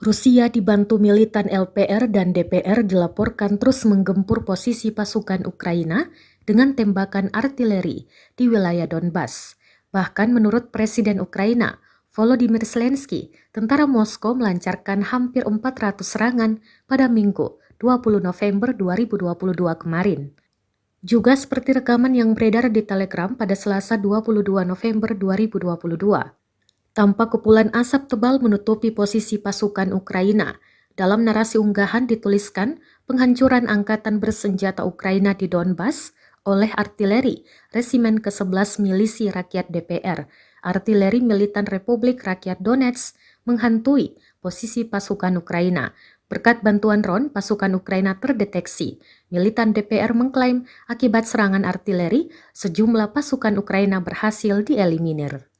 Rusia dibantu militan LPR dan DPR dilaporkan terus menggempur posisi pasukan Ukraina dengan tembakan artileri di wilayah Donbas. Bahkan menurut Presiden Ukraina, Volodymyr Zelensky, tentara Moskow melancarkan hampir 400 serangan pada Minggu 20 November 2022 kemarin. Juga seperti rekaman yang beredar di Telegram pada Selasa 22 November 2022. Tampak kepulan asap tebal menutupi posisi pasukan Ukraina. Dalam narasi unggahan dituliskan penghancuran angkatan bersenjata Ukraina di Donbas oleh artileri Resimen ke-11 Milisi Rakyat DPR. Artileri Militan Republik Rakyat Donetsk menghantui posisi pasukan Ukraina. Berkat bantuan drone, pasukan Ukraina terdeteksi. Militan DPR mengklaim akibat serangan artileri, sejumlah pasukan Ukraina berhasil dieliminir.